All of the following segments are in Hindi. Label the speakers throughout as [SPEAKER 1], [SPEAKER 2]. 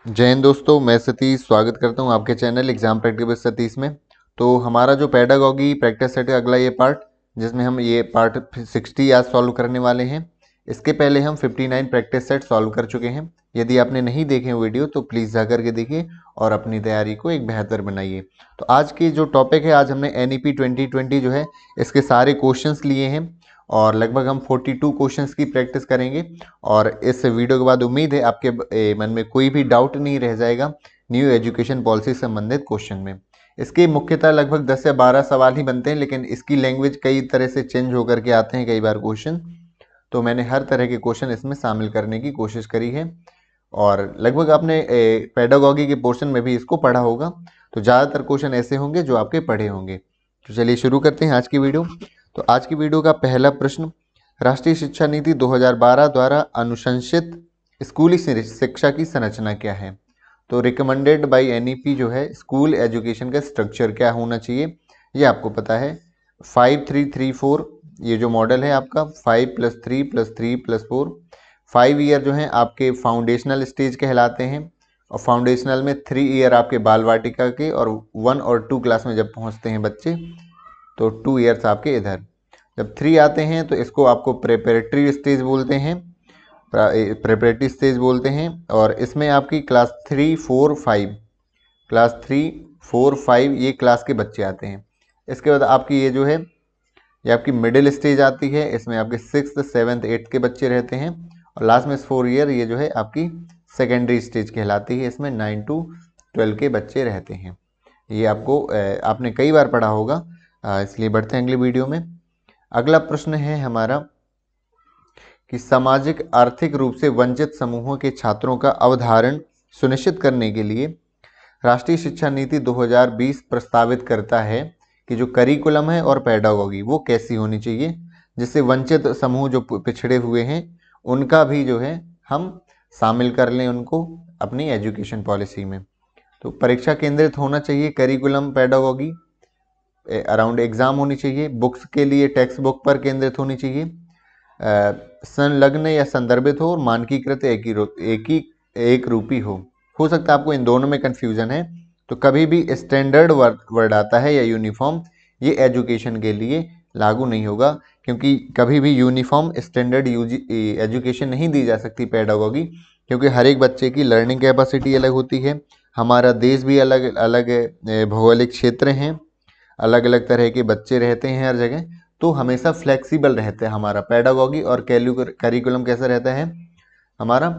[SPEAKER 1] जय हिंद दोस्तों, मैं सतीश स्वागत करता हूं आपके channel exam practice with Satish में। तो हमारा जो पेडागॉगी प्रैक्टिस सेट है अगला ये पार्ट, जिसमें हम ये पार्ट 60 आज सॉल्व करने वाले हैं। इसके पहले हम 59 प्रैक्टिस सेट सॉल्व कर चुके हैं। यदि आपने नहीं देखे वीडियो तो प्लीज़ जा करके देखिए और अपनी तैयारी को एक बेहतर बनाइए। तो आज की जो टॉपिक है, आज हमने NEP 2020 जो है इसके सारे क्वेश्चंस लिए हैं और लगभग हम 42 क्वेश्चंस की प्रैक्टिस करेंगे। और इस वीडियो के बाद उम्मीद है आपके मन में कोई भी डाउट नहीं रह जाएगा न्यू एजुकेशन पॉलिसी से संबंधित क्वेश्चन में। इसके मुख्यतः लगभग 10 से 12 सवाल ही बनते हैं, लेकिन इसकी लैंग्वेज कई तरह से चेंज होकर के आते हैं कई बार क्वेश्चन। तो मैंने हर तरह के क्वेश्चन इसमें शामिल करने की कोशिश करी है और लगभग आपने पेडागॉगी के पोर्शन में भी इसको पढ़ा होगा। तो ज़्यादातर क्वेश्चन ऐसे होंगे जो आपके पढ़े होंगे। तो चलिए शुरू करते हैं आज की वीडियो। तो आज की वीडियो का पहला प्रश्न, राष्ट्रीय शिक्षा नीति 2012 द्वारा अनुशंसित स्कूली शिक्षा की संरचना क्या है। तो रिकमेंडेड बाय NEP जो है स्कूल एजुकेशन का स्ट्रक्चर क्या होना चाहिए, ये आपको पता है। 5-3-3-4 ये जो मॉडल है आपका, 5+3+3+4। 5 ईयर जो है आपके फाउंडेशनल स्टेज कहलाते हैं और फाउंडेशनल में 3 ईयर आपके बाल वाटिका के, और 1 और 2 क्लास में जब पहुंचते हैं बच्चे तो 2 ईयर्स आपके इधर। जब 3 आते हैं तो इसको आपको प्रेपरेटरी स्टेज बोलते हैं, प्रेपरेटरी स्टेज बोलते हैं। और इसमें आपकी क्लास 3, 4, 5, क्लास 3, 4, 5 ये क्लास के बच्चे आते हैं। इसके बाद आपकी ये जो है ये आपकी मिडिल स्टेज आती है, इसमें आपके 6th, 7th, 8th के बच्चे रहते हैं। और लास्ट में 4 ईयर ये जो है आपकी सेकेंडरी स्टेज कहलाती है, इसमें 9 to 12 के बच्चे रहते हैं। ये आपको आपने कई बार पढ़ा होगा, इसलिए बढ़ते हैं अगली वीडियो में। अगला प्रश्न है हमारा कि सामाजिक आर्थिक रूप से वंचित समूहों के छात्रों का अवधारण सुनिश्चित करने के लिए राष्ट्रीय शिक्षा नीति 2020 प्रस्तावित करता है कि जो करिकुलम है और पेडागॉगी वो कैसी होनी चाहिए, जिससे वंचित समूह जो पिछड़े हुए हैं उनका भी जो है हम शामिल कर लें उनको अपनी एजुकेशन पॉलिसी में। तो परीक्षा केंद्रित होना चाहिए करिकुलम पेडागॉगी, अराउंड एग्जाम होनी चाहिए, बुक्स के लिए टेक्स्ट बुक पर केंद्रित होनी चाहिए, संलग्न या संदर्भित हो और मानकीकृत एक रूपी हो सकता है आपको इन दोनों में कंफ्यूजन है। तो कभी भी स्टैंडर्ड वर्ड आता है या यूनिफॉर्म, ये एजुकेशन के लिए लागू नहीं होगा, क्योंकि कभी भी यूनिफॉर्म स्टैंडर्ड एजुकेशन नहीं दी जा सकती पेडागॉगी, क्योंकि हर एक बच्चे की लर्निंग कैपेसिटी अलग होती है। हमारा देश भी अलग अलग भौगोलिक क्षेत्र हैं, अलग अलग तरह के बच्चे रहते हैं हर जगह। तो हमेशा फ्लेक्सिबल रहता है हमारा पेडागॉगी, और करिकुलम कैसा रहता है हमारा,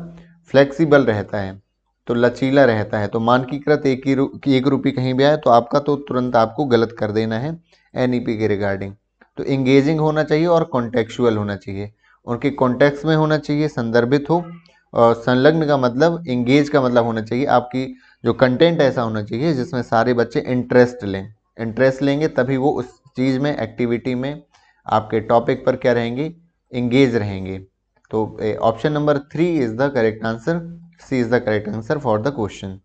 [SPEAKER 1] फ्लेक्सिबल रहता है, तो लचीला रहता है। तो मानकीकृत एक रूपी कहीं भी आए तो आपका तो तुरंत आपको गलत कर देना है NEP के रिगार्डिंग। तो इंगेजिंग होना चाहिए और कॉन्टेक्चुअल होना चाहिए, उनके कॉन्टेक्स्ट में होना चाहिए, संदर्भित हो। और संलग्न का मतलब, इंगेज का मतलब होना चाहिए आपकी जो कंटेंट ऐसा होना चाहिए जिसमें सारे बच्चे इंटरेस्ट लें। इंटरेस्ट लेंगे तभी वो उस चीज़ में, एक्टिविटी में, आपके टॉपिक पर क्या रहेंगे, इंगेज रहेंगे। तो option number 3 is the correct answer, C is the correct answer for the question.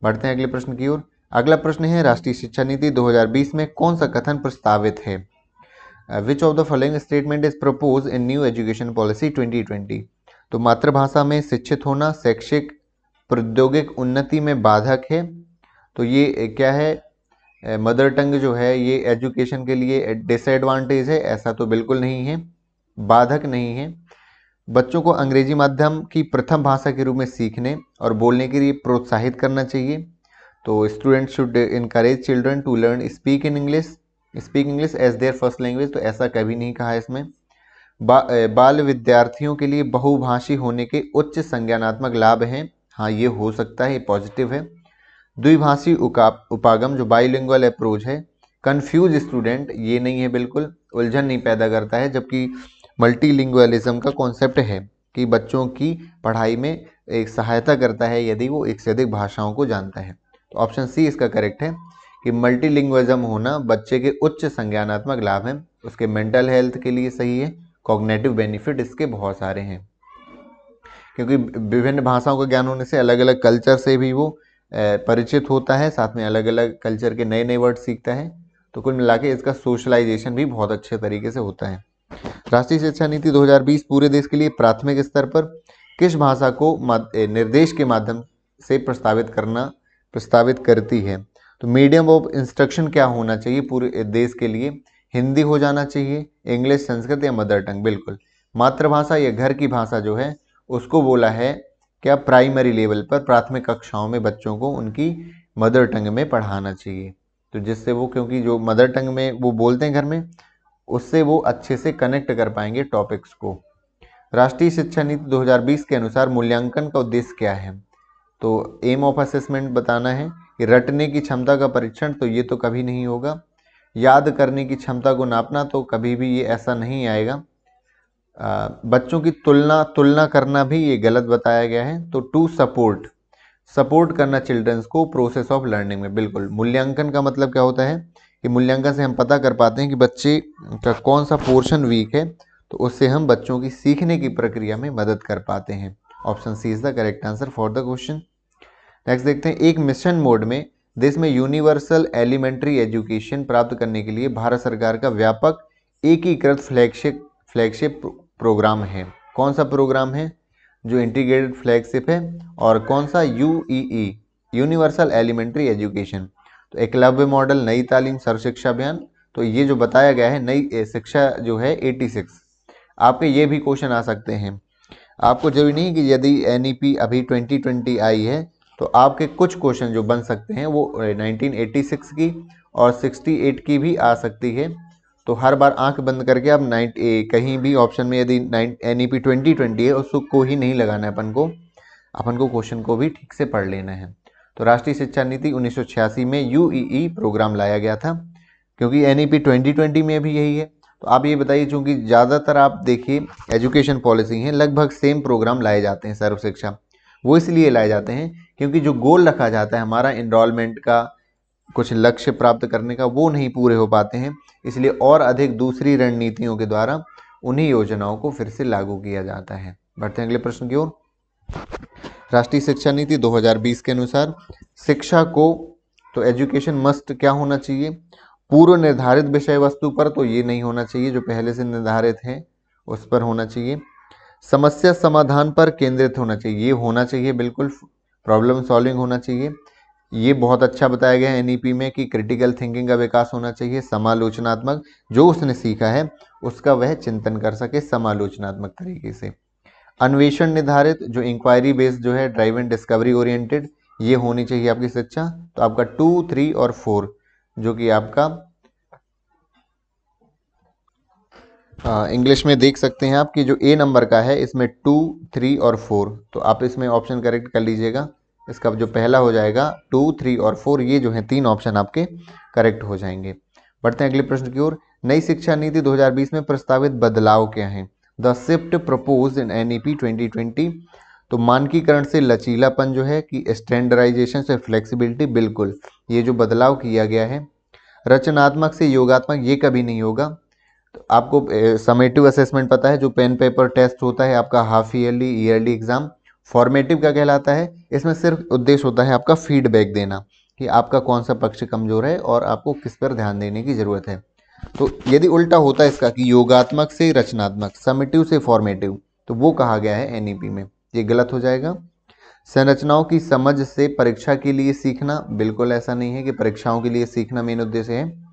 [SPEAKER 1] बढ़ते हैं अगले प्रश्न की ओर। अगला प्रश्न है, राष्ट्रीय शिक्षा नीति 2020 में कौन सा कथन प्रस्तावित है। Which of the following statement is propose in new education policy 2020। तो मातृभाषा में शिक्षित होना शैक्षिक प्रौद्योगिक उन्नति में बाधक है। तो ये क्या है, मदर टंग जो है ये एजुकेशन के लिए डिसएडवांटेज है, ऐसा तो बिल्कुल नहीं है, बाधक नहीं है। बच्चों को अंग्रेजी माध्यम की प्रथम भाषा के रूप में सीखने और बोलने के लिए प्रोत्साहित करना चाहिए। तो student should encourage children to learn speak English as their first language. तो ऐसा कभी नहीं कहा इसमें। बाल विद्यार्थियों के लिए बहुभाषी होने के उच्च संज्ञानात्मक लाभ हैं, हाँ ये हो सकता है, ये पॉजिटिव है। द्विभाषी उपागम जो बाइलिंगुअल अप्रोच है, कंफ्यूज स्टूडेंट ये नहीं है, बिल्कुल उलझन नहीं पैदा करता है। जबकि मल्टीलिंगुअलिज्म का कॉन्सेप्ट है कि बच्चों की पढ़ाई में एक सहायता करता है यदि वो एक से अधिक भाषाओं को जानता है। तो ऑप्शन सी इसका करेक्ट है कि मल्टीलिंगुअलिज्म होना बच्चे के उच्च संज्ञानात्मक लाभ हैं, उसके मेंटल हेल्थ के लिए सही है, कॉग्निटिव बेनिफिट इसके बहुत सारे हैं, क्योंकि विभिन्न भाषाओं का ज्ञान होने से अलग अलग कल्चर से भी वो परिचित होता है, साथ में अलग अलग कल्चर के नए नए वर्ड सीखता है। तो कुल मिला के इसका सोशलाइजेशन भी बहुत अच्छे तरीके से होता है। राष्ट्रीय शिक्षा नीति 2020 पूरे देश के लिए प्राथमिक स्तर पर किस भाषा को निर्देश के माध्यम से प्रस्तावित करती है। तो मीडियम ऑफ इंस्ट्रक्शन क्या होना चाहिए पूरे देश के लिए? हिंदी हो जाना चाहिए, इंग्लिश, संस्कृत या मदर टंग। बिल्कुल, मातृभाषा या घर की भाषा जो है उसको बोला है क्या, प्राइमरी लेवल पर प्राथमिक कक्षाओं में बच्चों को उनकी मदर टंग में पढ़ाना चाहिए। तो जिससे वो, क्योंकि जो मदर टंग में वो बोलते हैं घर में, उससे वो अच्छे से कनेक्ट कर पाएंगे टॉपिक्स को। राष्ट्रीय शिक्षा नीति 2020 के अनुसार मूल्यांकन का उद्देश्य क्या है? तो एम ऑफ असेसमेंट बताना है कि रटने की क्षमता का परीक्षण, तो ये तो कभी नहीं होगा। याद करने की क्षमता को नापना, तो कभी भी ये ऐसा नहीं आएगा। बच्चों की तुलना करना भी ये गलत बताया गया है। तो टू सपोर्ट करना चिल्ड्रंस को प्रोसेस ऑफ लर्निंग में। बिल्कुल, मूल्यांकन का मतलब क्या होता है कि मूल्यांकन से हम पता कर पाते हैं कि बच्चे का कौन सा पोर्शन वीक है, तो उससे हम बच्चों की सीखने की प्रक्रिया में मदद कर पाते हैं। Option C is the correct answer for the question. Next देखते हैं, एक मिशन मोड में देश में यूनिवर्सल एलिमेंट्री एजुकेशन प्राप्त करने के लिए भारत सरकार का व्यापक एकीकृत फ्लैगशिप प्रोग्राम है। कौन सा प्रोग्राम है जो इंटीग्रेटेड फ्लैगशिप है, और कौन सा? यूईई, यूनिवर्सल एलिमेंट्री एजुकेशन। तो एकलव्य मॉडल, नई तालीम, सर्व शिक्षा अभियान। तो ये जो बताया गया है नई शिक्षा जो है 86। आपके ये भी क्वेश्चन आ सकते हैं। आपको जरूरी नहीं कि यदि एनईपी अभी 2020 आई है तो आपके कुछ क्वेश्चन जो बन सकते हैं वो 1986 की और 68 की भी आ सकती है। तो हर बार आंख बंद करके आप कहीं भी ऑप्शन में यदि एनईपी 2020 है उसको ही नहीं लगाना है, अपन को क्वेश्चन को भी ठीक से पढ़ लेना है। तो राष्ट्रीय शिक्षा नीति 1986 में यूईई प्रोग्राम लाया गया था, क्योंकि एनईपी 2020 में भी यही है। तो आप ये बताइए, चूंकि ज़्यादातर आप देखिए एजुकेशन पॉलिसी हैं लगभग सेम प्रोग्राम लाए जाते हैं सर्व शिक्षा। वो इसलिए लाए जाते हैं क्योंकि जो गोल रखा जाता है हमारा एनरोलमेंट का, कुछ लक्ष्य प्राप्त करने का, वो नहीं पूरे हो पाते हैं। इसलिए और अधिक दूसरी रणनीतियों के द्वारा उन्हीं योजनाओं को फिर से लागू किया जाता है। बढ़ते हैं अगले प्रश्न की ओर। राष्ट्रीय शिक्षा नीति 2020 के अनुसार शिक्षा को, तो एजुकेशन मस्ट क्या होना चाहिए? पूर्व निर्धारित विषय वस्तु पर, तो ये नहीं होना चाहिए, जो पहले से निर्धारित है उस पर होना चाहिए। समस्या समाधान पर केंद्रित होना चाहिए, ये होना चाहिए बिल्कुल। प्रॉब्लम सॉल्विंग होना चाहिए, ये बहुत अच्छा बताया गया है एनईपी में कि क्रिटिकल थिंकिंग का विकास होना चाहिए। समालोचनात्मक, जो उसने सीखा है उसका वह चिंतन कर सके समालोचनात्मक तरीके से। अन्वेषण निर्धारित, जो इंक्वायरी बेस्ड जो है, ड्राइव एंड डिस्कवरी ओरिएंटेड, ये होनी चाहिए आपकी शिक्षा। तो आपका 2, 3 और 4 जो कि आपका इंग्लिश में देख सकते हैं आप कि जो ए नंबर का है इसमें 2, 3 और 4, तो आप इसमें ऑप्शन करेक्ट कर लीजिएगा। इसका जो पहला हो जाएगा 2, 3 और 4, ये जो है 3 ऑप्शन आपके करेक्ट हो जाएंगे। बढ़ते हैं अगले प्रश्न की ओर। नई शिक्षा नीति 2020 में प्रस्तावित बदलाव क्या है? The shift propose in NEP 2020। तो मानकीकरण से लचीलापन जो है कि स्टैंडर्डाइजेशन से फ्लेक्सिबिलिटी, बिल्कुल ये जो बदलाव किया गया है। रचनात्मक से योगात्मक, ये कभी नहीं होगा। तो आपको समेटिव असेसमेंट पता है, जो पेन पेपर टेस्ट होता है आपका हाफ ईयरली एग्जाम, फॉर्मेटिव क्या कहलाता है? इसमें सिर्फ उद्देश्य होता है आपका फीडबैक देना कि आपका कौन सा पक्ष कमजोर है और आपको किस पर ध्यान देने की जरूरत है। तो यदि उल्टा होता है इसका कि योगात्मक से रचनात्मक, समेटिव से फॉर्मेटिव, तो वो कहा गया है एनईपी में, ये गलत हो जाएगा। संरचनाओं की समझ से परीक्षा के लिए सीखना, बिल्कुल ऐसा नहीं है कि परीक्षाओं के लिए सीखना मेन उद्देश्य है।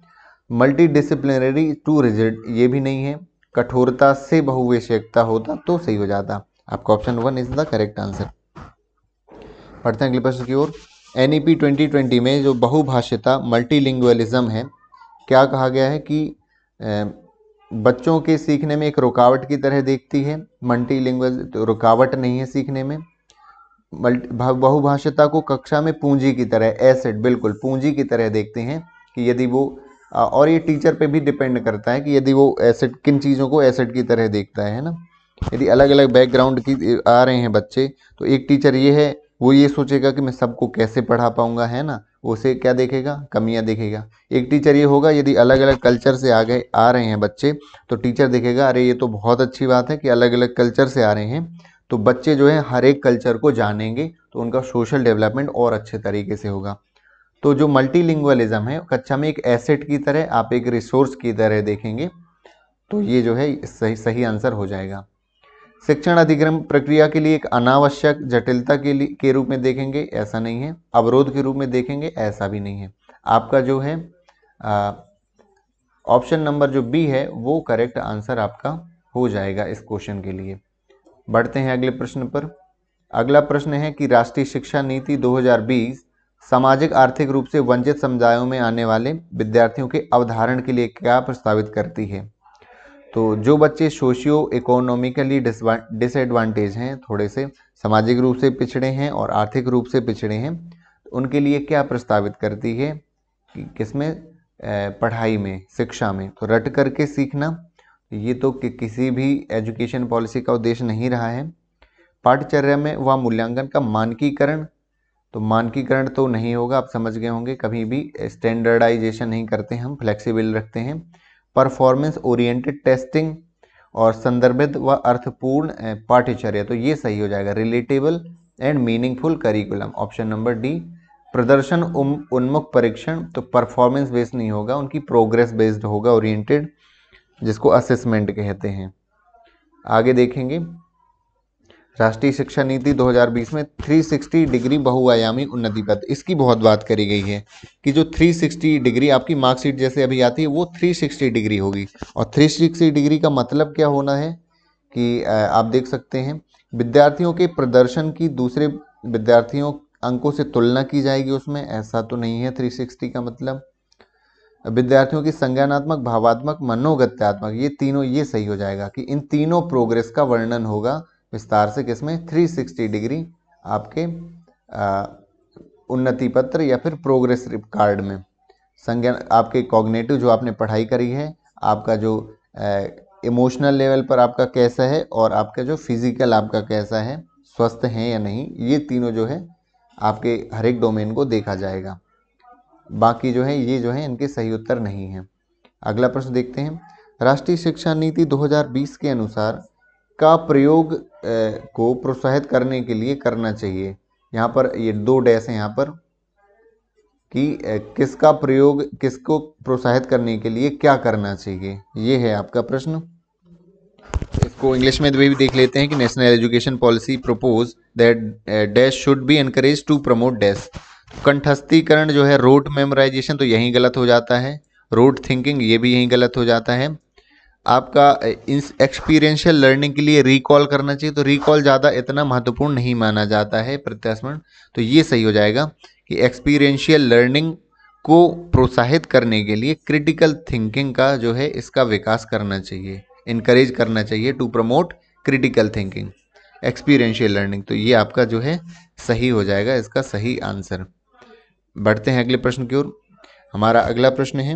[SPEAKER 1] मल्टी डिसिप्लिनरी टू रिजिड, ये भी नहीं है। कठोरता से बहुविषयकता होता तो सही हो जाता। आपका option 1 is the correct answer. पढ़ते हैं अगले प्रश्न की ओर। एनईपी 2020 में जो बहुभाषिता मल्टीलिंगुअलिज्म है, क्या कहा गया है कि बच्चों के सीखने में एक रुकावट की तरह देखती है। मल्टीलिंगुअल तो रुकावट नहीं है सीखने में। बहुभाषिता को कक्षा में पूंजी की तरह, एसेट, बिल्कुल पूंजी की तरह देखते हैं कि यदि वो, और ये टीचर पे भी डिपेंड करता है कि यदि वो एसेट, किन चीज़ों को एसेट की तरह देखता है ना। यदि अलग अलग बैकग्राउंड की आ रहे हैं बच्चे, तो एक टीचर ये है वो ये सोचेगा कि मैं सबको कैसे पढ़ा पाऊंगा, है ना, उसे क्या देखेगा? कमियां देखेगा। एक टीचर ये होगा यदि अलग अलग कल्चर से आ रहे हैं बच्चे, तो टीचर देखेगा अरे ये तो बहुत अच्छी बात है कि अलग अलग कल्चर से आ रहे हैं, तो बच्चे जो है हर एक कल्चर को जानेंगे तो उनका सोशल डेवलपमेंट और अच्छे तरीके से होगा। तो जो मल्टीलिंगुअलिज्म है कक्षा में एक एसेट की तरह, आप एक रिसोर्स की तरह देखेंगे, तो ये जो है सही आंसर हो जाएगा। शिक्षण अधिग्रहण प्रक्रिया के लिए एक अनावश्यक जटिलता के रूप में देखेंगे, ऐसा नहीं है। अवरोध के रूप में देखेंगे, ऐसा भी नहीं है। आपका जो है ऑप्शन नंबर जो बी है वो करेक्ट आंसर आपका हो जाएगा इस क्वेश्चन के लिए। बढ़ते हैं अगले प्रश्न पर। अगला प्रश्न है कि राष्ट्रीय शिक्षा नीति 2020 सामाजिक आर्थिक रूप से वंचित समुदायों में आने वाले विद्यार्थियों के अवधारण के लिए क्या प्रस्तावित करती है। तो जो बच्चे सोशियो इकोनॉमिकली डिसएडवांटेज हैं, थोड़े से सामाजिक रूप से पिछड़े हैं और आर्थिक रूप से पिछड़े हैं, उनके लिए क्या प्रस्तावित करती है कि किसमें, पढ़ाई में, शिक्षा में। तो रट करके सीखना, ये तो किसी भी एजुकेशन पॉलिसी का उद्देश्य नहीं रहा है। पाठ्यचर्या में व मूल्यांकन का मानकीकरण, तो मानकीकरण तो नहीं होगा, आप समझ गए होंगे, कभी भी स्टैंडर्डाइजेशन नहीं करते हम, फ्लेक्सिबल रखते हैं। परफॉर्मेंस ओरिएंटेड टेस्टिंग और संदर्भित व अर्थपूर्ण पाठ्यचर्या, तो ये सही हो जाएगा। Relatable and meaningful curriculum, option number D. प्रदर्शन उन्मुख परीक्षण, तो परफॉर्मेंस बेस्ड नहीं होगा, उनकी प्रोग्रेस बेस्ड होगा, ओरिएंटेड, जिसको असेसमेंट कहते हैं। आगे देखेंगे, राष्ट्रीय शिक्षा नीति 2020 में 360 डिग्री बहुआयामी उन्नति पथ, इसकी बहुत बात करी गई है कि जो 360 डिग्री आपकी मार्कशीट जैसे अभी आती है वो 360 डिग्री होगी। और 360 डिग्री का मतलब क्या होना है कि आप देख सकते हैं, विद्यार्थियों के प्रदर्शन की दूसरे विद्यार्थियों अंकों से तुलना की जाएगी उसमें, ऐसा तो नहीं है 360 का मतलब। विद्यार्थियों की संज्ञानात्मक, भावात्मक, मनोगत्यात्मक, ये तीनों, ये सही हो जाएगा कि इन तीनों प्रोग्रेस का वर्णन होगा विस्तार से किसमें, 360 डिग्री आपके उन्नति पत्र या फिर प्रोग्रेस कार्ड में। संज्ञान आपके कॉग्निटिव, जो आपने पढ़ाई करी है, आपका जो इमोशनल लेवल पर आपका कैसा है, और आपका जो फिजिकल आपका कैसा है, स्वस्थ हैं या नहीं, ये तीनों जो है आपके हर एक डोमेन को देखा जाएगा। बाकी जो है ये जो है इनके सही उत्तर नहीं है। अगला प्रश्न देखते हैं, राष्ट्रीय शिक्षा नीति 2020 के अनुसार का प्रयोग को प्रोत्साहित करने के लिए करना चाहिए। यहाँ पर ये 2 डैश है यहाँ पर कि किसका प्रयोग, किसको प्रोत्साहित करने के लिए क्या करना चाहिए, ये है आपका प्रश्न। इसको इंग्लिश में भी देख लेते हैं कि national education policy propose that dash should be encourage to promote dash. कंठस्थीकरण जो है, रोट मेमोराइजेशन, तो यहीं गलत हो जाता है। रोट थिंकिंग, ये भी यहीं गलत हो जाता है। आपका एक्सपीरियंशियल लर्निंग के लिए रिकॉल करना चाहिए, तो रिकॉल ज़्यादा इतना महत्वपूर्ण नहीं माना जाता है, प्रत्यास्मरण, तो ये सही हो जाएगा कि एक्सपीरियंशियल लर्निंग को प्रोत्साहित करने के लिए क्रिटिकल थिंकिंग का जो है इसका विकास करना चाहिए, इनकरेज करना चाहिए, to promote critical thinking, experiential learning, तो ये आपका जो है सही हो जाएगा, इसका सही आंसर। बढ़ते हैं अगले प्रश्न की ओर। हमारा अगला प्रश्न है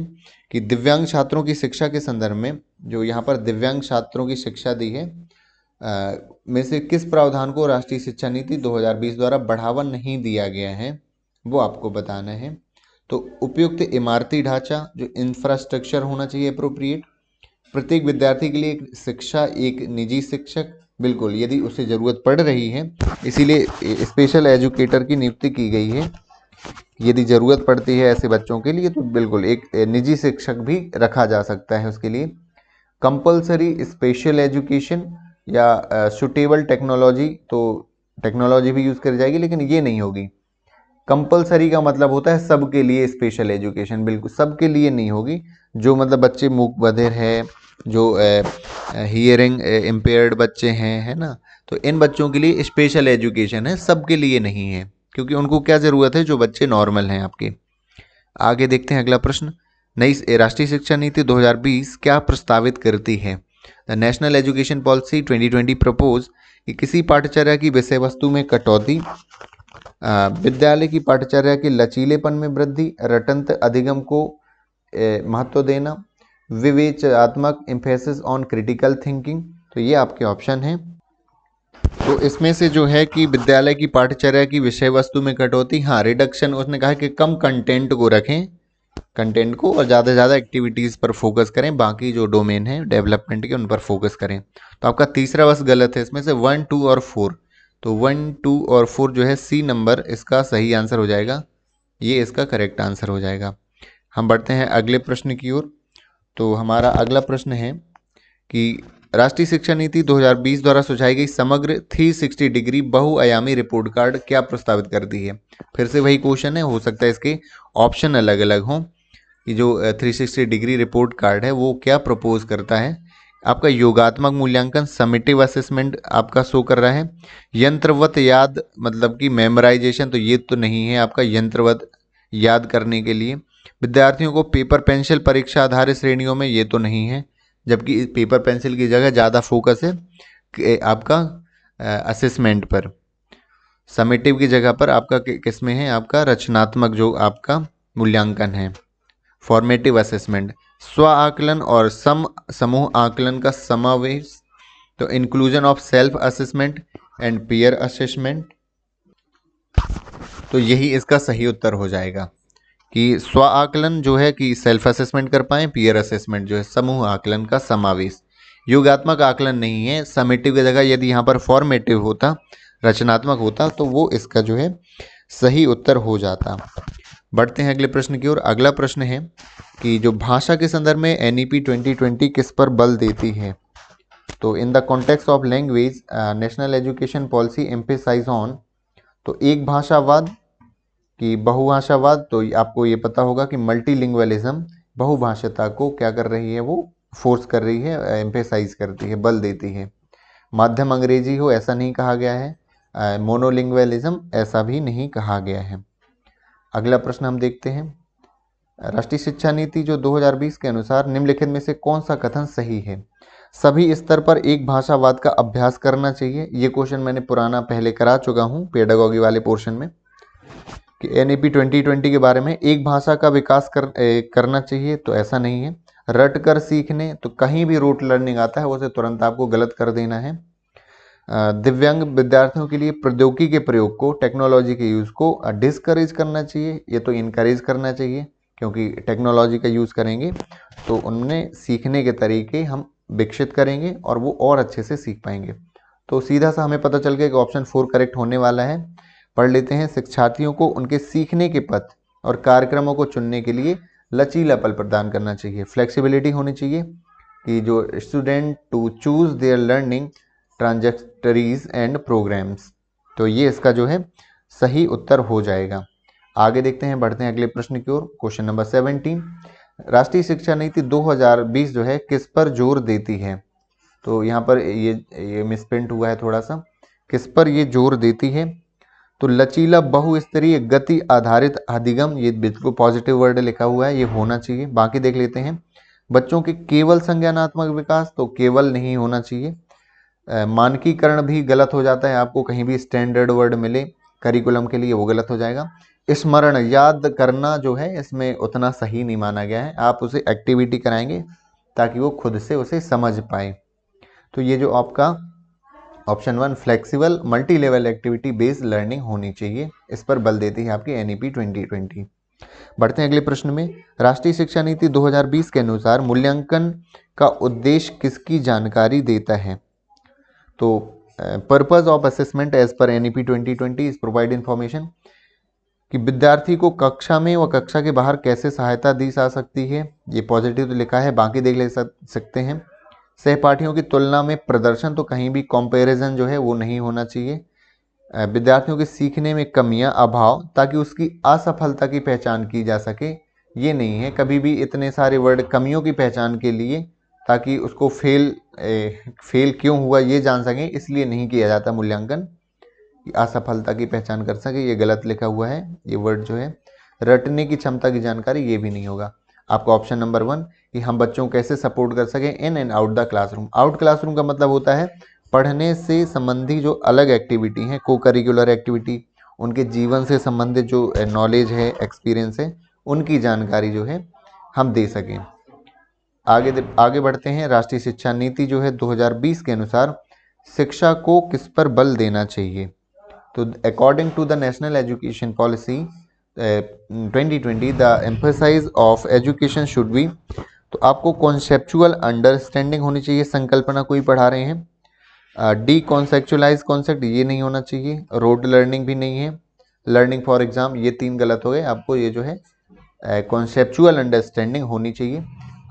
[SPEAKER 1] कि दिव्यांग छात्रों की शिक्षा के संदर्भ में, जो यहाँ पर दिव्यांग छात्रों की शिक्षा दी है में से किस प्रावधान को राष्ट्रीय शिक्षा नीति 2020 द्वारा बढ़ावा नहीं दिया गया है, वो आपको बताना है। तो उपयुक्त इमारती ढांचा, जो इंफ्रास्ट्रक्चर होना चाहिए अप्रोप्रिएट, प्रत्येक विद्यार्थी के लिए एक शिक्षा, एक निजी शिक्षक, बिल्कुल यदि उसे ज़रूरत पड़ रही है, इसीलिए स्पेशल एजुकेटर की नियुक्ति की गई है, यदि ज़रूरत पड़ती है ऐसे बच्चों के लिए तो बिल्कुल एक निजी शिक्षक भी रखा जा सकता है उसके लिए। कंपलसरी स्पेशल एजुकेशन या सुटेबल टेक्नोलॉजी, तो टेक्नोलॉजी भी यूज़ करी जाएगी लेकिन ये नहीं होगी। कंपलसरी का मतलब होता है सबके लिए स्पेशल एजुकेशन, बिल्कुल सबके लिए नहीं होगी। जो मतलब बच्चे मूक बधिर है, जो हियरिंग इम्पेयर्ड बच्चे हैं, है ना, तो इन बच्चों के लिए स्पेशल एजुकेशन है, सबके लिए नहीं है, क्योंकि उनको क्या ज़रूरत है, जो बच्चे नॉर्मल हैं आपके। आगे देखते हैं अगला प्रश्न, नई राष्ट्रीय शिक्षा नीति 2020 क्या प्रस्तावित करती है। The national education policy 2020 propose कि किसी पाठ्यचर्या की विषय वस्तु में कटौती, विद्यालय की पाठ्यचर्या के लचीलेपन में वृद्धि, रटंत अधिगम को महत्व देना, विवेचनात्मक एम्फेसिस ऑन क्रिटिकल थिंकिंग, तो ये आपके ऑप्शन हैं। तो इसमें से जो है कि विद्यालय की पाठ्यचर्या की विषय वस्तु में कटौती, हाँ रिडक्शन, उसने कहा कि कम कंटेंट को रखें, कंटेंट को, और ज़्यादा से ज़्यादा एक्टिविटीज़ पर फोकस करें, बाकी जो डोमेन है डेवलपमेंट के उन पर फोकस करें। तो आपका तीसरा बस गलत है, इसमें से 1, 2 और 4, तो 1, 2 और 4 जो है सी नंबर इसका सही आंसर हो जाएगा, ये इसका करेक्ट आंसर हो जाएगा। हम बढ़ते हैं अगले प्रश्न की ओर। तो हमारा अगला प्रश्न है कि राष्ट्रीय शिक्षा नीति 2020 द्वारा सुझाई गई समग्र 360 डिग्री बहुआयामी रिपोर्ट कार्ड क्या प्रस्तावित करती है? फिर से वही क्वेश्चन है, हो सकता है इसके ऑप्शन अलग अलग हों। ये जो 360 डिग्री रिपोर्ट कार्ड है वो क्या प्रपोज करता है? आपका योगात्मक मूल्यांकन, समेटिव असेसमेंट आपका शो कर रहा है। यंत्रवत याद मतलब कि मेमोराइजेशन, तो ये तो नहीं है आपका यंत्रवत याद करने के लिए। विद्यार्थियों को पेपर पेंसिल परीक्षा आधारित श्रेणियों में, ये तो नहीं है, जबकि पेपर पेंसिल की जगह ज़्यादा फोकस है आपका असेसमेंट पर। समेटिव की जगह पर आपका किस में है? आपका रचनात्मक जो आपका मूल्यांकन है, फॉर्मेटिव असेसमेंट। स्व आकलन और समूह आकलन का समावेश, तो inclusion of self assessment and peer assessment, तो यही इसका सही उत्तर हो जाएगा कि स्व आकलन जो है कि सेल्फ असेसमेंट कर पाए, पीयर असेसमेंट जो है समूह आकलन का समावेश। योगात्मक आकलन नहीं है, समेटिव की जगह यदि यहाँ पर फॉर्मेटिव होता, रचनात्मक होता, तो वो इसका जो है सही उत्तर हो जाता। बढ़ते हैं अगले प्रश्न की ओर। अगला प्रश्न है कि जो भाषा के संदर्भ में NEP 2020 किस पर बल देती है? तो in the context of language national education policy emphasize on, तो एक भाषावाद कि बहुभाषावाद, तो आपको ये पता होगा कि मल्टीलिंगुअलिज्म बहुभाषाता को क्या कर रही है, वो फोर्स कर रही है, एम्फेसाइज करती है, बल देती है। माध्यम अंग्रेजी हो ऐसा नहीं कहा गया है, मोनोलिंगुअलिज्म ऐसा भी नहीं कहा गया है। अगला प्रश्न हम देखते हैं। राष्ट्रीय शिक्षा नीति जो 2020 के अनुसार निम्नलिखित में से कौन सा कथन सही है? सभी स्तर पर एक भाषावाद का अभ्यास करना चाहिए। ये क्वेश्चन मैंने पुराना पहले करा चुका हूँ पेडागॉगी वाले पोर्शन में कि NEP 2020 के बारे में एक भाषा का विकास करना चाहिए, तो ऐसा नहीं है। रट कर सीखने, तो कहीं भी रूट लर्निंग आता है उसे तुरंत आपको गलत कर देना है। दिव्यांग विद्यार्थियों के लिए प्रौद्योगिकी के प्रयोग को, टेक्नोलॉजी के यूज़ को डिस्करेज करना चाहिए, ये तो इनकरेज करना चाहिए, क्योंकि टेक्नोलॉजी का यूज़ करेंगे तो उनमें सीखने के तरीके हम विकसित करेंगे और वो और अच्छे से सीख पाएंगे। तो सीधा सा हमें पता चल गया कि ऑप्शन 4 करेक्ट होने वाला है। पढ़ लेते हैं। शिक्षार्थियों को उनके सीखने के पथ और कार्यक्रमों को चुनने के लिए लचीलापन प्रदान करना चाहिए, फ्लेक्सिबिलिटी होनी चाहिए कि जो student to choose their learning trajectories and programmes, तो ये इसका जो है सही उत्तर हो जाएगा। आगे देखते हैं, बढ़ते हैं अगले प्रश्न की ओर। क्वेश्चन नंबर 17, राष्ट्रीय शिक्षा नीति 2020 जो है किस पर जोर देती है? तो यहाँ पर ये मिसप्रिंट हुआ है थोड़ा सा, किस पर ये जोर देती है? तो लचीला बहुस्तरीय गति आधारित अधिगम, ये बिल्कुल पॉजिटिव वर्ड लिखा हुआ है, ये होना चाहिए। बाकी देख लेते हैं। बच्चों के केवल संज्ञानात्मक विकास, तो केवल नहीं होना चाहिए। मानकीकरण भी गलत हो जाता है, आपको कहीं भी स्टैंडर्ड वर्ड मिले करिकुलम के लिए वो गलत हो जाएगा। स्मरण याद करना जो है इसमें उतना सही नहीं माना गया है, आप उसे एक्टिविटी कराएंगे ताकि वो खुद से उसे समझ पाए। तो ये जो आपका option 1 flexible multi level activity based learning होनी चाहिए, इस पर बल देती है आपकी NEP 2020। बढ़ते हैं अगले प्रश्न में। राष्ट्रीय शिक्षा नीति 2020 के अनुसार मूल्यांकन का उद्देश्य किसकी जानकारी देता है? तो purpose of assessment as per NEP 2020 is provide information कि विद्यार्थी को कक्षा में व कक्षा के बाहर कैसे सहायता दी जा सकती है, ये पॉजिटिव तो लिखा है, बाकी देख ले सकते हैं। सहपाठियों की तुलना में प्रदर्शन, तो कहीं भी कंपैरिजन जो है वो नहीं होना चाहिए। विद्यार्थियों के सीखने में कमियां, अभाव, ताकि उसकी असफलता की पहचान की जा सके, ये नहीं है। कभी भी इतने सारे वर्ड कमियों की पहचान के लिए ताकि उसको फेल क्यों हुआ ये जान सकें, इसलिए नहीं किया जाता मूल्यांकन, असफलता की पहचान कर सके, ये गलत लिखा हुआ है। ये वर्ड जो है रटने की क्षमता की जानकारी, ये भी नहीं होगा। आपका ऑप्शन नंबर 1 कि हम बच्चों को कैसे सपोर्ट कर सकें in and out the classroom. Out classroom का मतलब होता है पढ़ने से संबंधी जो अलग एक्टिविटी हैं, को करिकुलर एक्टिविटी, उनके जीवन से संबंधित जो नॉलेज है, एक्सपीरियंस है, उनकी जानकारी जो है हम दे सकें। आगे बढ़ते हैं। राष्ट्रीय शिक्षा नीति जो है 2020 के अनुसार शिक्षा को किस पर बल देना चाहिए? तो according to the national education policy 2020 the emphasize of education should be, तो आपको कॉन्सेप्चुअल अंडरस्टैंडिंग होनी चाहिए, संकल्पना कोई पढ़ा रहे हैं। डी कॉन्सेप्चुअलाइज कॉन्सेप्ट, ये नहीं होना चाहिए। रोड लर्निंग भी नहीं है। लर्निंग फॉर एग्जाम, ये 3 गलत हो गए। आपको ये जो है कॉन्सेप्चुअल अंडरस्टैंडिंग होनी चाहिए।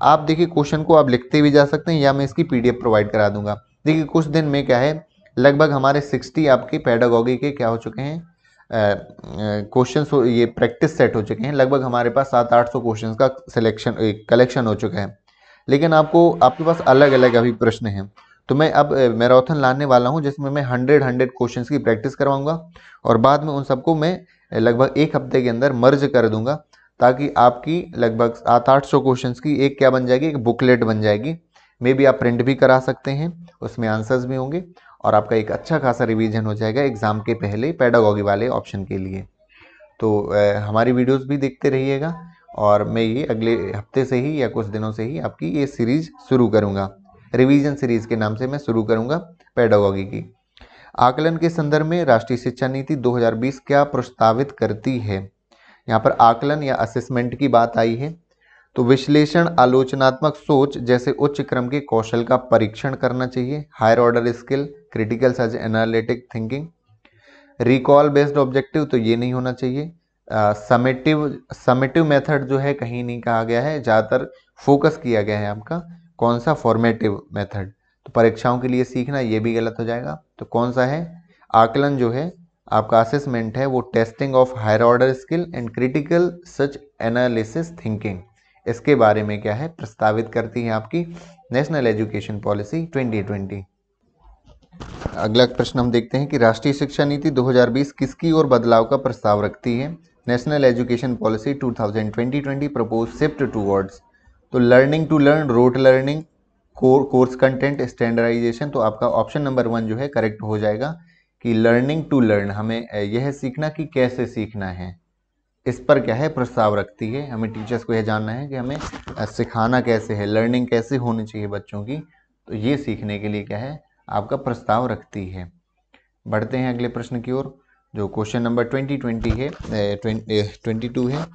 [SPEAKER 1] आप देखिए क्वेश्चन को आप लिखते भी जा सकते हैं या मैं इसकी PDF प्रोवाइड करा दूंगा। देखिए कुछ दिन में क्या है, लगभग हमारे 60 आपके पेडागोगी के क्या हो चुके हैं, क्वेश्चंस, ये प्रैक्टिस सेट हो चुके हैं। लगभग हमारे पास 700-800 क्वेश्चंस का सिलेक्शन कलेक्शन हो चुका है। लेकिन आपके पास अलग अलग अभी प्रश्न हैं, तो मैं अब मैराथन लाने वाला हूं जिसमें मैं 100 क्वेश्चंस की प्रैक्टिस करवाऊंगा और बाद में उन सबको मैं लगभग एक हफ्ते के अंदर मर्ज कर दूंगा, ताकि आपकी लगभग 700-800 क्वेश्चंस की एक क्या बन जाएगी, एक बुकलेट बन जाएगी। मे बी आप प्रिंट भी करा सकते हैं, उसमें आंसर्स भी होंगे और आपका एक अच्छा खासा रिवीजन हो जाएगा एग्जाम के पहले पेडागोगी वाले ऑप्शन के लिए। तो हमारी वीडियोस भी देखते रहिएगा और मैं ये अगले हफ्ते से ही या कुछ दिनों से ही आपकी ये सीरीज शुरू करूँगा। रिवीजन सीरीज के नाम से मैं शुरू करूँगा पेडागोगी की। आकलन के संदर्भ में राष्ट्रीय शिक्षा नीति 2020 क्या प्रस्तावित करती है? यहाँ पर आकलन या असेसमेंट की बात आई है। तो विश्लेषण, आलोचनात्मक सोच जैसे उच्च क्रम के कौशल का परीक्षण करना चाहिए, higher order skill, critical search, analytic thinking. Recall based objective तो ये नहीं होना चाहिए। समेटिव मेथड जो है कहीं नहीं कहा गया है, ज़्यादातर फोकस किया गया है आपका कौन सा, फॉर्मेटिव मेथड। तो परीक्षाओं के लिए सीखना ये भी गलत हो जाएगा। तो कौन सा है, आकलन जो है आपका असेसमेंट है वो testing of higher order skill and critical search analysis thinking, इसके बारे में क्या है प्रस्तावित करती है आपकी नेशनल एजुकेशन पॉलिसी 2020। अगला प्रश्न हम देखते हैं कि राष्ट्रीय शिक्षा नीति 2020 किसकी ओर बदलाव का प्रस्ताव रखती है? National education policy 2020 propose shift towards. तो learning to learn, rote learning, course content, standardisation. तो आपका ऑप्शन नंबर 1 जो है करेक्ट हो जाएगा कि लर्निंग टू लर्न, हमें यह सीखना कि कैसे सीखना है, इस पर क्या है प्रस्ताव रखती है। हमें टीचर्स को यह जानना है कि हमें सिखाना कैसे है, लर्निंग कैसे होनी चाहिए बच्चों की, तो ये सीखने के लिए क्या है आपका प्रस्ताव रखती है। बढ़ते हैं अगले प्रश्न की ओर, जो क्वेश्चन नंबर 22 है।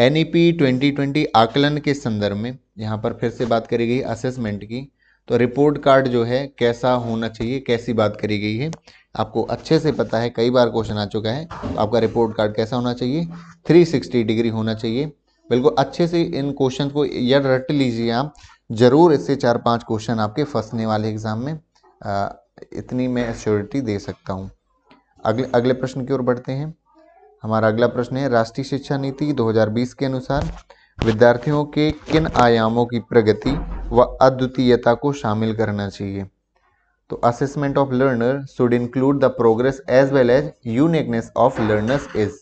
[SPEAKER 1] NEP 2020 आकलन के संदर्भ में यहाँ पर फिर से बात करी गई असेसमेंट की। तो रिपोर्ट कार्ड जो है कैसा होना चाहिए, कैसी बात करी गई है, आपको अच्छे से पता है, कई बार क्वेश्चन आ चुका है। तो आपका रिपोर्ट कार्ड कैसा होना चाहिए, 360 डिग्री होना चाहिए। बिल्कुल अच्छे से इन क्वेश्चन को याद रट लीजिए आप, जरूर इससे 4-5 क्वेश्चन आपके फंसने वाले एग्जाम में, इतनी मैं एश्योरिटी दे सकता हूँ। अगले प्रश्न की ओर बढ़ते हैं। हमारा अगला प्रश्न है, राष्ट्रीय शिक्षा नीति 2020 के अनुसार विद्यार्थियों के किन आयामों की प्रगति व अद्वितीयता को शामिल करना चाहिए? तो assessment of learner should include the progress as well as uniqueness of learners is.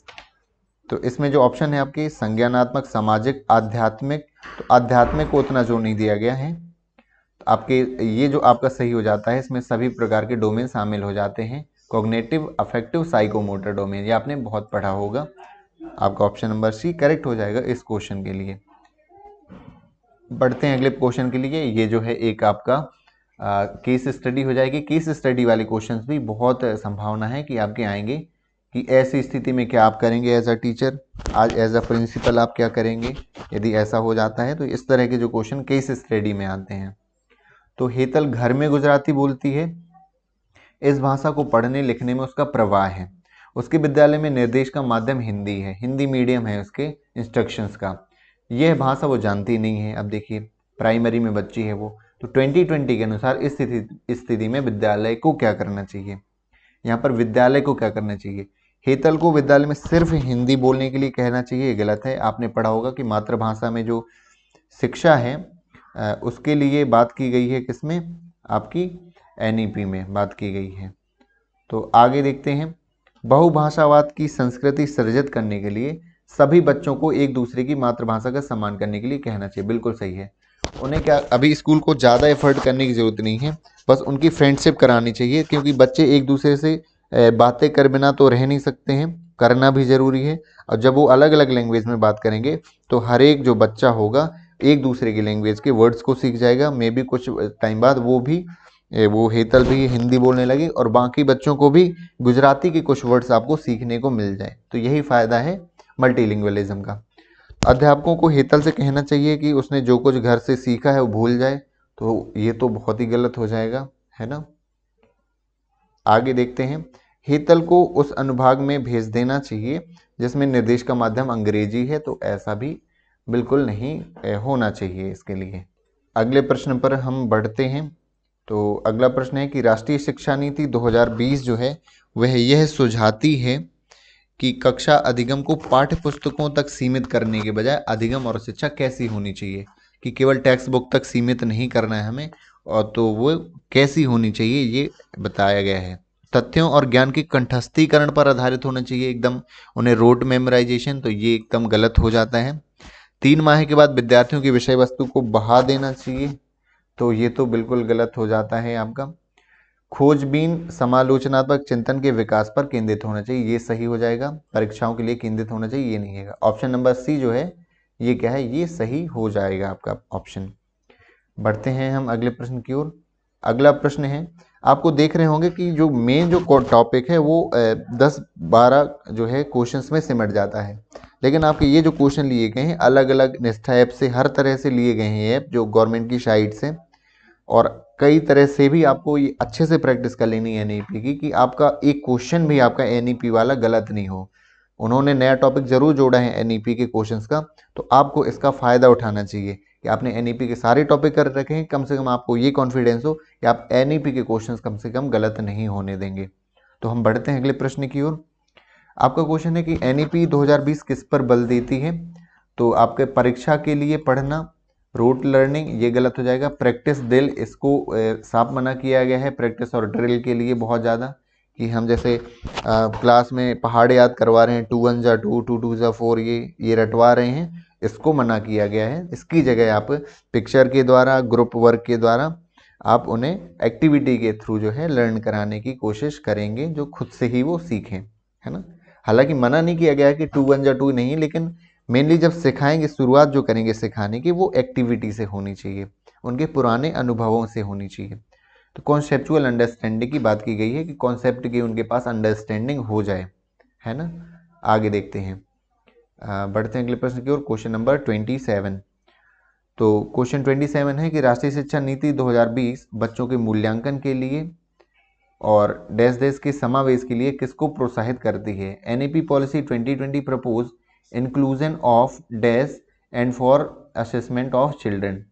[SPEAKER 1] तो इसमें जो ऑप्शन है आपकी संज्ञानात्मक, सामाजिक, आध्यात्मिक, तो आध्यात्मिक को उतना जोर नहीं दिया गया है। तो आपके ये जो आपका सही हो जाता है, इसमें सभी प्रकार के डोमेन शामिल हो जाते हैं, कॉग्निटिव, अफेक्टिव, साइकोमोटर डोमेन, ये आपने बहुत पढ़ा होगा। आपका ऑप्शन नंबर सी करेक्ट हो जाएगा इस क्वेश्चन के लिए। बढ़ते हैं अगले क्वेश्चन के लिए। ये जो है एक आपका केस स्टडी हो जाएगी। केस स्टडी वाले क्वेश्चंस भी बहुत संभावना है कि आपके आएंगे, कि ऐसी स्थिति में क्या आप करेंगे एज अ टीचर, आज एज अ प्रिंसिपल आप क्या करेंगे यदि ऐसा हो जाता है। तो इस तरह के जो क्वेश्चन केस स्टडी में आते हैं। तो हेतल घर में गुजराती बोलती है, इस भाषा को पढ़ने लिखने में उसका प्रवाह है, उसके विद्यालय में निर्देश का माध्यम हिंदी है, हिंदी मीडियम है उसके इंस्ट्रक्शंस का, यह भाषा वो जानती नहीं है। अब देखिए प्राइमरी में बच्ची है वो, तो 2020 के अनुसार इस स्थिति में विद्यालय को क्या करना चाहिए, यहाँ पर विद्यालय को क्या करना चाहिए? हेतल को विद्यालय में सिर्फ हिंदी बोलने के लिए कहना चाहिए, ये गलत है। आपने पढ़ा होगा कि मातृभाषा में जो शिक्षा है उसके लिए बात की गई है, किसमें, आपकी NEP में बात की गई है। तो आगे देखते हैं, बहुभाषावाद की संस्कृति सृजित करने के लिए सभी बच्चों को एक दूसरे की मातृभाषा का सम्मान करने के लिए कहना चाहिए। बिल्कुल सही है। उन्हें क्या अभी स्कूल को ज़्यादा एफर्ट करने की ज़रूरत नहीं है, बस उनकी फ्रेंडशिप करानी चाहिए, क्योंकि बच्चे एक दूसरे से बातें कर बिना तो रह नहीं सकते हैं, करना भी ज़रूरी है। और जब वो अलग अलग लैंग्वेज में बात करेंगे तो हर एक जो बच्चा होगा एक दूसरे की लैंग्वेज के वर्ड्स को सीख जाएगा। मे बी कुछ टाइम बाद वो हेतल भी हिंदी बोलने लगे और बाकी बच्चों को भी गुजराती के कुछ वर्ड्स आपको सीखने को मिल जाए। तो यही फ़ायदा है मल्टीलिंगुअलिज्म का। अध्यापकों को हेतल से कहना चाहिए कि उसने जो कुछ घर से सीखा है वो भूल जाए, तो ये तो बहुत ही गलत हो जाएगा, है ना। आगे देखते हैं, हेतल को उस अनुभाग में भेज देना चाहिए जिसमें निर्देश का माध्यम अंग्रेजी है, तो ऐसा भी बिल्कुल नहीं होना चाहिए इसके लिए। अगले प्रश्न पर हम बढ़ते हैं। तो अगला प्रश्न है कि राष्ट्रीय शिक्षा नीति 2020 जो है वह यह सुझाती है कि कक्षा अधिगम को पाठ्य पुस्तकों तक सीमित करने के बजाय अधिगम और शिक्षा कैसी होनी चाहिए, कि केवल टेक्स्ट बुक तक सीमित नहीं करना है हमें, और तो वो कैसी होनी चाहिए ये बताया गया है। तथ्यों और ज्ञान के कंठस्थीकरण पर आधारित होना चाहिए एकदम, उन्हें रोट मेमोराइजेशन, तो ये एकदम गलत हो जाता है। 3 माह के बाद विद्यार्थियों की विषय वस्तु को बढ़ा देना चाहिए, तो ये तो बिल्कुल गलत हो जाता है आपका। खोजबीन समालोचनात्मक चिंतन के विकास पर केंद्रित होना चाहिए, ये सही हो जाएगा। परीक्षाओं के लिए केंद्रित होना चाहिए, ये नहीं है। ऑप्शन नंबर सी जो है ये क्या है, ये सही हो जाएगा आपका ऑप्शन। बढ़ते हैं हम अगले प्रश्न की ओर। अगला प्रश्न है, आपको देख रहे होंगे कि जो मेन जो टॉपिक है वो 10-12 जो है क्वेश्चंस में सिमट जाता है, लेकिन आपके ये जो क्वेश्चन लिए गए हैं अलग अलग निष्ठा ऐप से, हर तरह से लिए गए हैं ऐप जो गवर्नमेंट की साइट से, और कई तरह से भी आपको ये अच्छे से प्रैक्टिस कर लेनी है एनईपी की, कि आपका एक क्वेश्चन भी आपका एनईपी वाला गलत नहीं हो। उन्होंने नया टॉपिक जरूर जोड़ा है एनईपी के क्वेश्चंस का, तो आपको इसका फायदा उठाना चाहिए कि आपने एनईपी के सारे टॉपिक कर रखे हैं। कम से कम आपको ये कॉन्फिडेंस हो कि आप एनईपी के क्वेश्चंस कम से कम गलत नहीं होने देंगे। तो हम बढ़ते हैं अगले प्रश्न की ओर। आपका क्वेश्चन है कि एनईपी 2020 किस पर बल देती है, तो आपके परीक्षा के लिए पढ़ना, रूट लर्निंग, ये गलत हो जाएगा। प्रैक्टिस ड्रिल, इसको साफ मना किया गया है प्रैक्टिस और ड्रिल के लिए बहुत ज़्यादा, कि हम जैसे क्लास में पहाड़ याद करवा रहे हैं, 2 1 जा 2 2 2 जा 4, ये रटवा रहे हैं, इसको मना किया गया है। इसकी जगह आप पिक्चर के द्वारा, ग्रुप वर्क के द्वारा आप उन्हें एक्टिविटी के थ्रू जो है लर्न कराने की कोशिश करेंगे, जो खुद से ही वो सीखें, है ना। हालांकि मना नहीं किया गया है कि 2 1 जा 2 नहीं, लेकिन मेनली जब सिखाएंगे, शुरुआत जो करेंगे सिखाने की वो एक्टिविटी से होनी चाहिए, उनके पुराने अनुभवों से होनी चाहिए। तो कॉन्सेप्चुअल अंडरस्टैंडिंग की बात की गई है कि कॉन्सेप्ट की उनके पास अंडरस्टैंडिंग हो जाए, है ना। आगे देखते हैं, बढ़ते हैं अगले प्रश्न की ओर। Question number 27। तो क्वेश्चन 27 है कि राष्ट्रीय शिक्षा नीति 2020 बच्चों के मूल्यांकन के लिए और डैश डैश के समावेश के लिए किसको प्रोत्साहित करती है। NEP policy 2020 propose inclusion of dash and for assessment of children.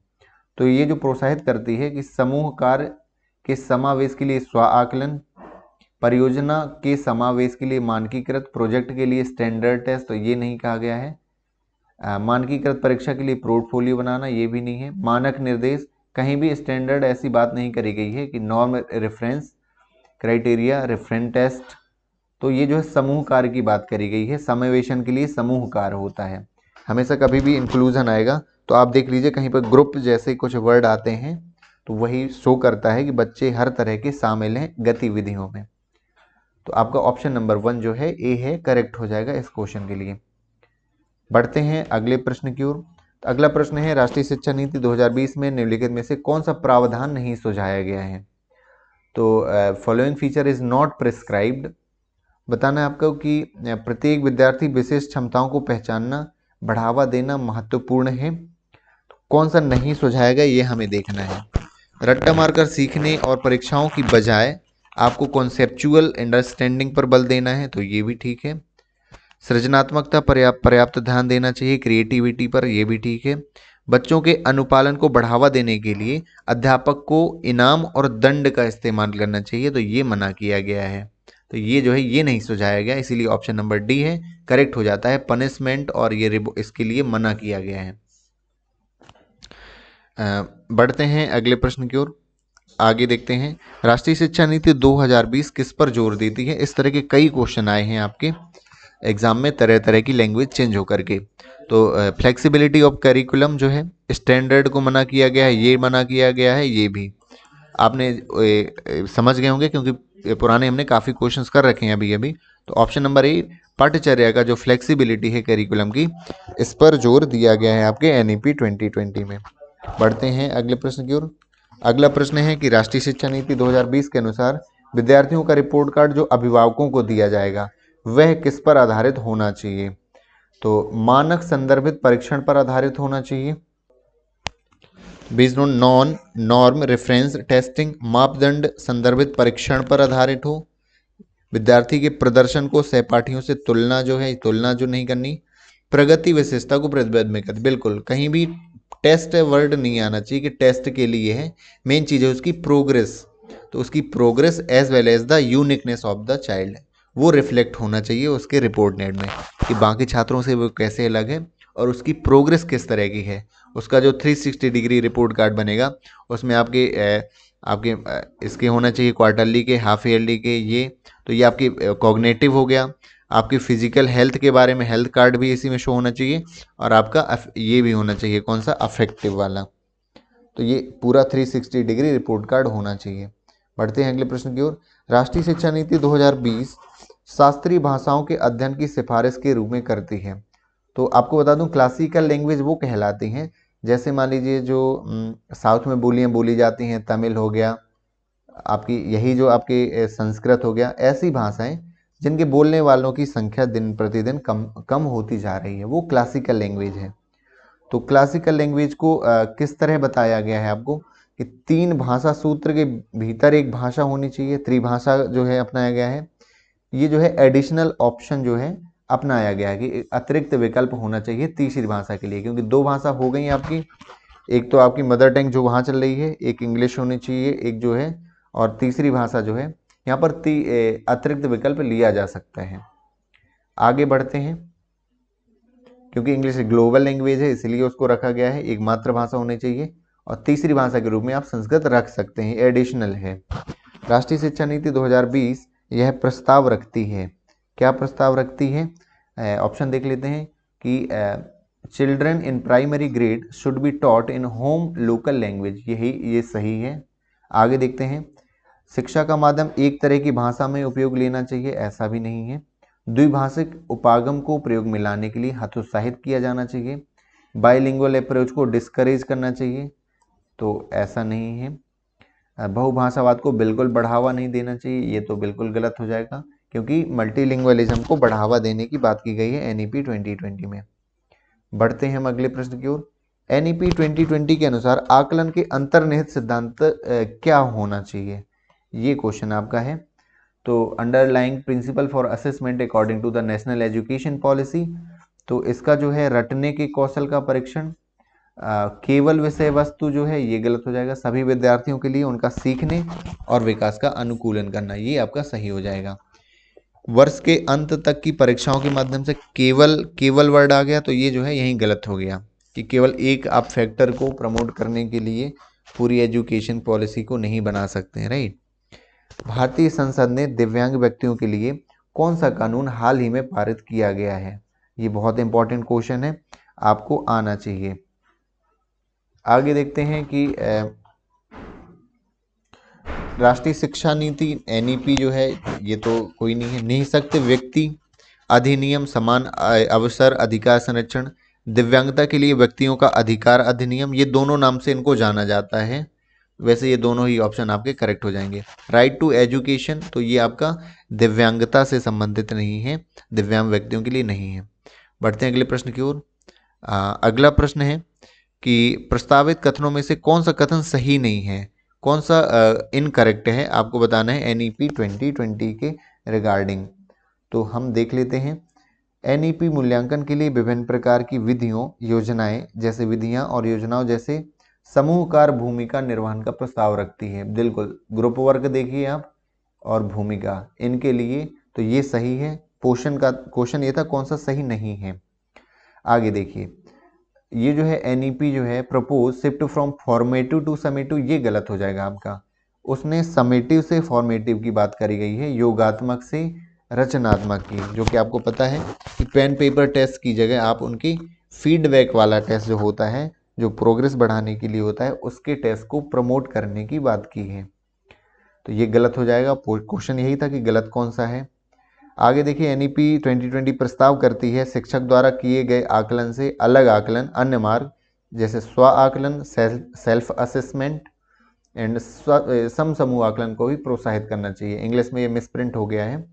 [SPEAKER 1] तो ये जो प्रोत्साहित करती है कि समूह कार्य के समावेश के लिए स्व आकलन, परियोजना के समावेश के लिए मानकीकृत, प्रोजेक्ट के लिए स्टैंडर्ड टेस्ट, तो ये नहीं कहा गया है। मानकीकृत परीक्षा के लिए पोर्टफोलियो बनाना, ये भी नहीं है। मानक निर्देश, कहीं भी स्टैंडर्ड ऐसी बात नहीं करी गई है कि norm reference criteria reference test, तो ये जो है समूह कार्य की बात करी गई है। समावेशन के लिए समूह कार्य होता है, हमेशा कभी भी इंक्लूजन आएगा तो आप देख लीजिए कहीं पर ग्रुप जैसे कुछ वर्ड आते हैं तो वही शो करता है कि बच्चे हर तरह के शामिल हैं गतिविधियों में। तो आपका ऑप्शन नंबर 1 जो है ए है, करेक्ट हो जाएगा इस क्वेश्चन के लिए। बढ़ते हैं अगले प्रश्न की ओर। तो अगला प्रश्न है, राष्ट्रीय शिक्षा नीति 2020 में निम्नलिखित में से कौन सा प्रावधान नहीं सुझाया गया है। तो following feature is not prescribed, बताना है आपको कि प्रत्येक विद्यार्थी विशेष क्षमताओं को पहचानना, बढ़ावा देना महत्वपूर्ण है। तो कौन सा नहीं सुझाया गया ये हमें देखना है। रट्टा मारकर सीखने और परीक्षाओं की बजाय आपको कॉन्सेप्चुअल अंडरस्टैंडिंग पर बल देना है, तो ये भी ठीक है। सृजनात्मकता पर्याप्त ध्यान देना चाहिए, क्रिएटिविटी पर, ये भी ठीक है। बच्चों के अनुपालन को बढ़ावा देने के लिए अध्यापक को इनाम और दंड का इस्तेमाल करना चाहिए, तो ये मना किया गया है। तो ये जो है ये नहीं सुझाया गया, इसीलिए ऑप्शन नंबर डी है, करेक्ट हो जाता है। पनिशमेंट और ये इसके लिए मना किया गया है। बढ़ते हैं अगले प्रश्न की ओर, आगे देखते हैं। राष्ट्रीय शिक्षा नीति 2020 किस पर जोर देती है। इस तरह के कई क्वेश्चन आए हैं आपके एग्जाम में, तरह तरह की लैंग्वेज चेंज होकर के। तो फ्लेक्सिबिलिटी ऑफ करिकुलम जो है, स्टैंडर्ड को मना किया गया है, ये मना किया गया है, ये भी आपने समझ गए होंगे क्योंकि पुराने हमने काफ़ी क्वेश्चंस कर रखे हैं अभी अभी। तो ऑप्शन नंबर ए, पाठ्यचर्या का जो फ्लेक्सिबिलिटी है करिकुलम की, इस पर जोर दिया गया है आपके एनईपी 2020 में। बढ़ते हैं अगले प्रश्न की ओर। अगला प्रश्न है कि राष्ट्रीय शिक्षा नीति 2020 के अनुसार विद्यार्थियों का रिपोर्ट कार्ड जो अभिभावकों को दिया जाएगा वह किस पर आधारित होना चाहिए। तो मानक संदर्भित परीक्षण पर आधारित होना चाहिए, based on non norm reference testing, मापदंड संदर्भित परीक्षण पर आधारित हो। विद्यार्थी के प्रदर्शन को सहपाठियों से तुलना जो है, तुलना जो नहीं करनी। प्रगति विशेषता को प्रतिबद्ध में करती, बिल्कुल कहीं भी टेस्ट वर्ड नहीं आना चाहिए कि टेस्ट के लिए है, मेन चीज़ है उसकी प्रोग्रेस। तो उसकी progress as well as the uniqueness of the child, वो रिफ्लेक्ट होना चाहिए उसके रिपोर्ट नेट में कि बाकी छात्रों से वो कैसे अलग है और उसकी प्रोग्रेस किस तरह की है। उसका जो 360 डिग्री रिपोर्ट कार्ड बनेगा उसमें आपके इसके होना चाहिए क्वार्टरली के, हाफ ईयरली के, ये तो ये आपकी कॉग्निटिव हो गया। आपकी फिजिकल हेल्थ के बारे में हेल्थ कार्ड भी इसी में शो होना चाहिए और आपका ये भी होना चाहिए कौन सा, अफेक्टिव वाला। तो ये पूरा 360 डिग्री रिपोर्ट कार्ड होना चाहिए। बढ़ते हैं अगले प्रश्न की ओर। राष्ट्रीय शिक्षा नीति 2020 शास्त्रीय भाषाओं के अध्ययन की सिफारिश के रूप में करती है। तो आपको बता दूं क्लासिकल लैंग्वेज वो कहलाती हैं, जैसे मान लीजिए जो साउथ में बोलियाँ बोली जाती हैं, तमिल हो गया आपकी, यही जो आपके संस्कृत हो गया, ऐसी भाषाएं जिनके बोलने वालों की संख्या दिन प्रतिदिन कम कम होती जा रही है, वो क्लासिकल लैंग्वेज है। तो क्लासिकल लैंग्वेज को किस तरह बताया गया है आपको कि 3 भाषा सूत्र के भीतर एक भाषा होनी चाहिए, त्रिभाषा जो है अपनाया गया है। ये जो है एडिशनल ऑप्शन जो है अपनाया गया है कि अतिरिक्त विकल्प होना चाहिए तीसरी भाषा के लिए, क्योंकि 2 भाषा हो गई आपकी, एक तो आपकी मदर टंग जो वहाँ चल रही है, एक इंग्लिश होनी चाहिए, एक जो है और तीसरी भाषा जो है यहाँ पर अतिरिक्त विकल्प लिया जा सकता है। आगे बढ़ते हैं। क्योंकि इंग्लिश ग्लोबल लैंग्वेज है इसलिए उसको रखा गया है, एक मातृभाषा होनी चाहिए और तीसरी भाषा के रूप में आप संस्कृत रख सकते हैं, एडिशनल है। राष्ट्रीय शिक्षा नीति 2020 यह प्रस्ताव रखती है, क्या प्रस्ताव रखती है? ऑप्शन देख लेते हैं कि children in primary grade should be taught in home local language, ये सही है। आगे देखते हैं। शिक्षा का माध्यम एक तरह की भाषा में उपयोग लेना चाहिए, ऐसा भी नहीं है। द्विभाषिक उपागम को प्रयोग में लाने के लिए हतोत्साहित किया जाना चाहिए। बाइलिंगुअल अप्रोच को डिस्करेज करना चाहिए, तो ऐसा नहीं है। बहुभाषावाद को बिल्कुल बढ़ावा नहीं देना चाहिए, ये तो बिल्कुल गलत हो जाएगा, क्योंकि मल्टीलिंगुअलिज्म को बढ़ावा देने की बात की गई है एनईपी 2020 में। बढ़ते हैं हम अगले प्रश्न की ओर। एनईपी 2020 के अनुसार आकलन के अंतर्निहित सिद्धांत क्या होना चाहिए, ये क्वेश्चन आपका है। तो underlying principle for assessment according to the national education policy, तो इसका जो है रटने के कौशल का परीक्षण, केवल विषय वस्तु जो है ये गलत हो जाएगा, सभी विद्यार्थियों के लिए उनका सीखने और विकास का अनुकूलन करना, ये आपका सही हो जाएगा। वर्ष के अंत तक की परीक्षाओं के माध्यम से केवल वर्ड आ गया, तो ये जो है यहीं गलत हो गया कि केवल एक आप फैक्टर को प्रमोट करने के लिए पूरी एजुकेशन पॉलिसी को नहीं बना सकते हैं, राइट। भारतीय संसद ने दिव्यांग व्यक्तियों के लिए कौन सा कानून हाल ही में पारित किया गया है, ये बहुत इंपॉर्टेंट क्वेश्चन है, आपको आना चाहिए। आगे देखते हैं कि राष्ट्रीय शिक्षा नीति एनईपी जो है ये तो कोई नहीं है। निःशक्त व्यक्ति अधिनियम, समान अवसर अधिकार संरक्षण, दिव्यांगता के लिए व्यक्तियों का अधिकार अधिनियम, ये दोनों नाम से इनको जाना जाता है। वैसे ये दोनों ही ऑप्शन आपके करेक्ट हो जाएंगे। राइट टू एजुकेशन, तो ये आपका दिव्यांगता से संबंधित नहीं है, दिव्यांग व्यक्तियों के लिए नहीं है। बढ़ते हैं अगले प्रश्न की ओर। अगला प्रश्न है कि प्रस्तावित कथनों में से कौन सा कथन सही नहीं है, कौन सा इनकरेक्ट है, आपको बताना है एनईपी 2020 के रिगार्डिंग। तो हम देख लेते हैं। एनईपी मूल्यांकन के लिए विभिन्न प्रकार की विधियों योजनाएं जैसे विधियां और योजनाओं जैसे समूहकार भूमिका निर्वहन का प्रस्ताव रखती है। बिल्कुल, ग्रुप वर्क देखिए आप और भूमिका, इनके लिए तो ये सही है। पोषण का क्वेश्चन ये था कौन सा सही नहीं है। आगे देखिए, ये जो है एनईपी जो है propose shift from formative to summative, ये गलत हो जाएगा आपका। उसने समेटिव से फॉर्मेटिव की बात करी गई है, योगात्मक से रचनात्मक की, जो कि आपको पता है कि पेन पेपर टेस्ट की जगह आप उनकी फीडबैक वाला टेस्ट जो होता है, जो प्रोग्रेस बढ़ाने के लिए होता है, उसके टेस्ट को प्रमोट करने की बात की है। तो ये गलत हो जाएगा। क्वेश्चन यही था कि गलत कौन सा है। आगे देखिए, एनईपी 2020 प्रस्ताव करती है शिक्षक द्वारा किए गए आकलन से अलग आकलन, अन्य मार्ग जैसे स्व आकलन, सेल्फ असेसमेंट एंड सम समूह आकलन को भी प्रोत्साहित करना चाहिए। इंग्लिश में ये मिसप्रिंट हो गया है।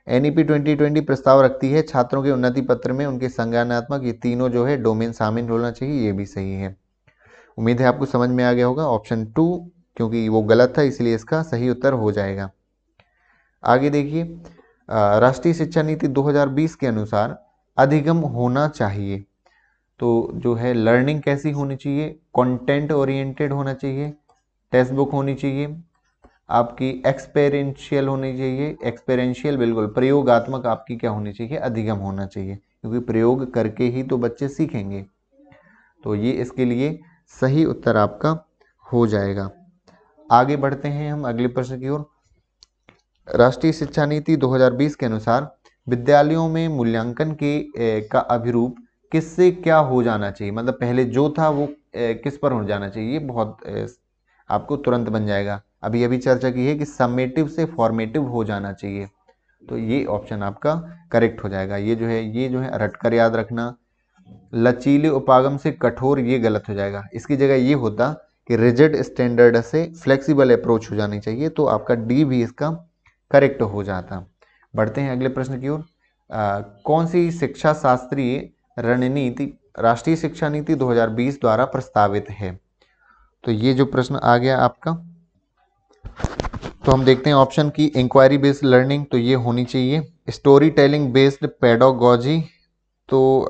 [SPEAKER 1] एनईपी 2020 प्रस्ताव रखती है छात्रों के उन्नति पत्र में उनके संज्ञानात्मक ये तीनों जो है डोमेन शामिल होना चाहिए, ये भी सही है। उम्मीद है आपको समझ में आ गया होगा। ऑप्शन 2 क्योंकि वो गलत था इसलिए इसका सही उत्तर हो जाएगा। आगे देखिए, राष्ट्रीय शिक्षा नीति 2020 के अनुसार अधिगम होना चाहिए। तो जो है लर्निंग कैसी होनी चाहिए, कंटेंट ओरिएंटेड होना चाहिए, टेक्स्ट बुक होनी चाहिए, आपकी एक्सपेरिएंशियल होनी चाहिए, एक्सपेरिएंशियल बिल्कुल प्रयोगात्मक आपकी क्या होनी चाहिए, अधिगम होना चाहिए, क्योंकि प्रयोग करके ही तो बच्चे सीखेंगे। तो ये इसके लिए सही उत्तर आपका हो जाएगा। आगे बढ़ते हैं हम अगले प्रश्न की ओर। राष्ट्रीय शिक्षा नीति 2020 के अनुसार विद्यालयों में मूल्यांकन का अभिरूप किससे क्या हो जाना चाहिए, मतलब पहले जो था वो किस पर हो जाना चाहिए। ये बहुत आपको तुरंत बन जाएगा। अभी अभी चर्चा की है कि समेटिव से फॉर्मेटिव हो जाना चाहिए, तो ये ऑप्शन आपका करेक्ट हो जाएगा। ये जो है रटकर याद रखना। लचीले उपागम से कठोर, ये गलत हो जाएगा। इसकी जगह ये होता कि रिजिड स्टैंडर्ड से फ्लेक्सिबल अप्रोच हो जानी चाहिए, तो आपका डी भी इसका करेक्ट हो जाता। बढ़ते हैं अगले प्रश्न की ओर। कौन सी शिक्षा शास्त्रीय रणनीति राष्ट्रीय शिक्षा नीति 2020 द्वारा प्रस्तावित है। तो ये जो प्रश्न आ गया आपका, तो हम देखते हैं ऑप्शन की इंक्वायरी बेस्ड लर्निंग, तो ये होनी चाहिए। स्टोरी टेलिंग बेस्ड पेडागोजी, तो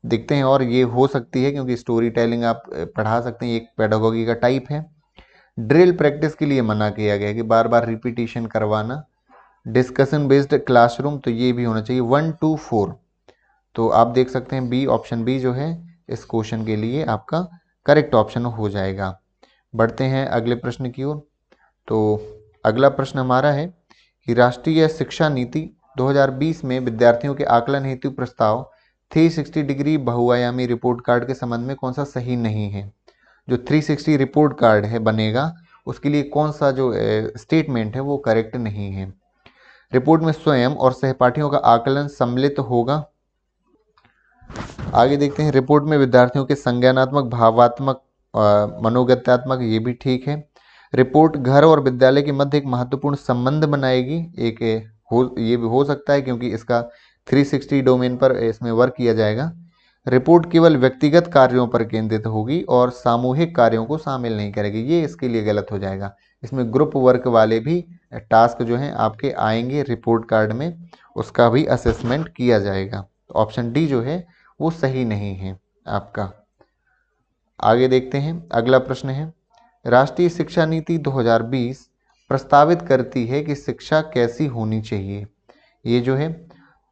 [SPEAKER 1] देखते हैं, और ये हो सकती है क्योंकि स्टोरी टेलिंग आप पढ़ा सकते हैं, एक पेडागोगी का टाइप है। ड्रिल प्रैक्टिस के लिए मना किया गया है कि बार बार रिपीटिशन करवाना। डिस्कशन बेस्ड क्लासरूम, तो ये भी होना चाहिए 1 to 4। तो आप देख सकते हैं बी, ऑप्शन बी जो है इस क्वेश्चन के लिए आपका करेक्ट ऑप्शन हो जाएगा। बढ़ते हैं अगले प्रश्न की ओर। तो अगला प्रश्न हमारा है कि राष्ट्रीय शिक्षा नीति 2020 में विद्यार्थियों के आकलन हेतु प्रस्ताव 360 डिग्री बहुआयामी रिपोर्ट कार्ड के संबंध में कौन सा सही नहीं है। जो 360 रिपोर्ट कार्ड है बनेगा, उसके लिए कौन सा जो स्टेटमेंट है वो करेक्ट नहीं है। रिपोर्ट में स्वयं और सहपाठियों का आकलन सम्मिलित होगा। आगे देखते हैं, रिपोर्ट में विद्यार्थियों के संज्ञानात्मक, भावात्मक, मनोगत्यात्मक, ये भी ठीक है। रिपोर्ट घर और विद्यालय के मध्य एक महत्वपूर्ण संबंध बनाएगी, ये भी हो सकता है क्योंकि इसका 360 डोमेन पर इसमें वर्क किया जाएगा। रिपोर्ट केवल व्यक्तिगत कार्यों पर केंद्रित होगी और सामूहिक कार्यों को शामिल नहीं करेगी, ये इसके लिए गलत हो जाएगा। इसमें ग्रुप वर्क वाले भी टास्क जो हैं आपके आएंगे रिपोर्ट कार्ड में, उसका भी असेसमेंट किया जाएगा। ऑप्शन डी जो है वो सही नहीं है आपका। आगे देखते हैं, अगला प्रश्न है, राष्ट्रीय शिक्षा नीति 2020 प्रस्तावित करती है कि शिक्षा कैसी होनी चाहिए। ये जो है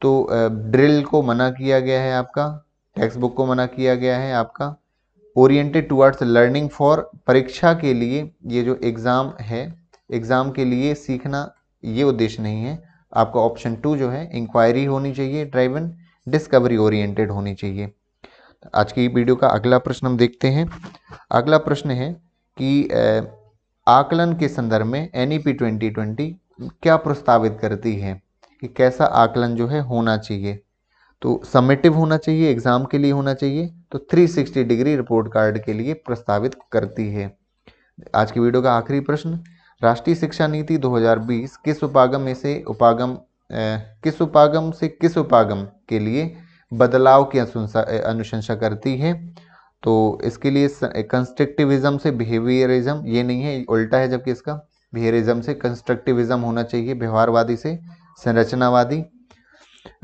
[SPEAKER 1] तो ड्रिल को मना किया गया है आपका, टेक्स्ट बुक को मना किया गया है आपका, ओरिएंटेड टुवर्ड्स लर्निंग फॉर परीक्षा के लिए, ये जो एग्ज़ाम है, एग्ज़ाम के लिए सीखना, ये उद्देश्य नहीं है आपका। ऑप्शन 2 जो है इंक्वायरी होनी चाहिए, ड्राइवन, डिस्कवरी ओरिएंटेड होनी चाहिए। आज की वीडियो का अगला प्रश्न हम देखते हैं। अगला प्रश्न है कि आकलन के संदर्भ में NEP 2020 क्या प्रस्तावित करती है कि कैसा आकलन जो है होना चाहिए। तो समेटिव होना चाहिए, एग्जाम के लिए होना चाहिए, तो 360 डिग्री रिपोर्ट कार्ड के लिए प्रस्तावित करती है। आज की वीडियो का आखिरी प्रश्न, राष्ट्रीय शिक्षा नीति 2020 किस उपागम से किस उपागम के लिए बदलाव की अनुशंसा करती है। तो इसके लिए कंस्ट्रक्टिविज्म से बिहेवियरिज्म, ये नहीं है, उल्टा है, जबकि इसका बिहेवियरिज्म से कंस्ट्रक्टिविज्म होना चाहिए, व्यवहारवादी से संरचनावादी।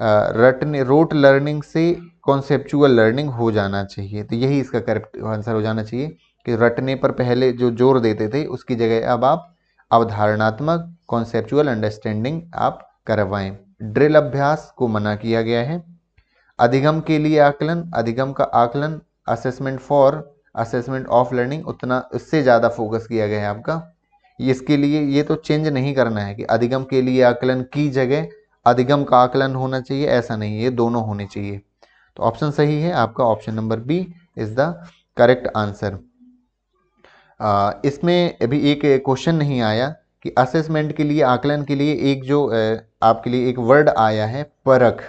[SPEAKER 1] रोट लर्निंग से कॉन्सेप्चुअल लर्निंग हो जाना चाहिए, तो यही इसका करेक्ट आंसर हो जाना चाहिए कि रटने पर पहले जो जोर देते थे उसकी जगह अब आप अवधारणात्मक कॉन्सेप्चुअल अंडरस्टैंडिंग आप करवाएं। ड्रिल अभ्यास को मना किया गया है। अधिगम के लिए आकलन, अधिगम का आकलन, असेसमेंट ऑफ लर्निंग, उतना उससे ज़्यादा फोकस किया गया है आपका। इसके लिए ये तो चेंज नहीं करना है कि अधिगम के लिए आकलन की जगह अधिगम का आकलन होना चाहिए, ऐसा नहीं, ये दोनों होने चाहिए। तो ऑप्शन सही है आपका, option number B is the correct answer. इसमें अभी एक क्वेश्चन नहीं आया कि असेसमेंट के लिए, आकलन के लिए एक जो आपके लिए एक वर्ड आया है परख,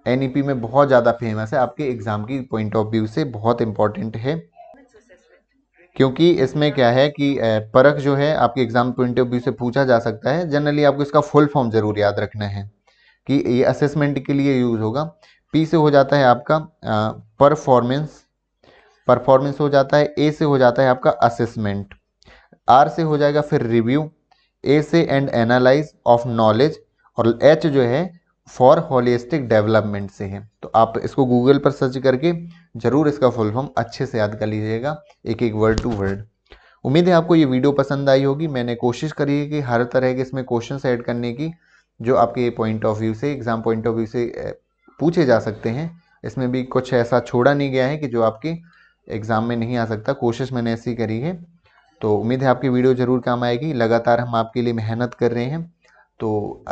[SPEAKER 1] NEP में बहुत ज़्यादा फेमस है, आपके एग्जाम की पॉइंट ऑफ व्यू से बहुत इंपॉर्टेंट है, क्योंकि इसमें क्या है कि परख जो है आपके एग्जाम पॉइंट ऑफ व्यू से पूछा जा सकता है। जनरली आपको इसका फुल फॉर्म जरूर याद रखना है कि ये असेसमेंट के लिए यूज होगा। P से हो जाता है आपका परफॉर्मेंस हो जाता है, A से हो जाता है आपका असेसमेंट, R से हो जाएगा फिर रिव्यू, A से एंड एनालाइज ऑफ नॉलेज, और H जो है फॉर होलिस्टिक डेवलपमेंट से है। तो आप इसको गूगल पर सर्च करके जरूर इसका फुल फॉर्म अच्छे से याद कर लीजिएगा, एक एक वर्ड टू वर्ड। उम्मीद है आपको ये वीडियो पसंद आई होगी। मैंने कोशिश करी है कि हर तरह के इसमें क्वेश्चंस ऐड करने की जो आपके पॉइंट ऑफ व्यू से, एग्जाम पॉइंट ऑफ व्यू से पूछे जा सकते हैं। इसमें भी कुछ ऐसा छोड़ा नहीं गया है कि जो आपके एग्जाम में नहीं आ सकता। कोशिश मैंने ऐसी करी है। तो उम्मीद है आपकी वीडियो ज़रूर काम आएगी। लगातार हम आपके लिए मेहनत कर रहे हैं। तो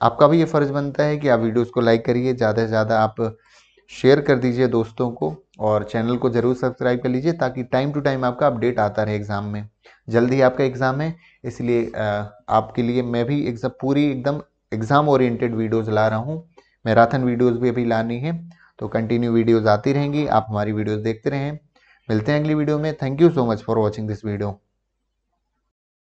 [SPEAKER 1] आपका भी ये फ़र्ज़ बनता है कि आप वीडियोज़ को लाइक करिए, ज़्यादा से ज़्यादा आप शेयर कर दीजिए दोस्तों को, और चैनल को ज़रूर सब्सक्राइब कर लीजिए ताकि टाइम टू टाइम आपका अपडेट आता रहे एग्ज़ाम में। जल्दी आपका एग्ज़ाम है, इसलिए आपके लिए मैं भी एग्ज़ाम पूरी एकदम एग्ज़ाम ओरिएंटेड वीडियोज़ ला रहा हूँ। मैराथन वीडियोज़ भी अभी लानी है, तो कंटिन्यू वीडियोज़ आती रहेंगी। आप हमारी वीडियोज़ देखते रहें। मिलते हैं अगली वीडियो में। Thank you so much for watching this video.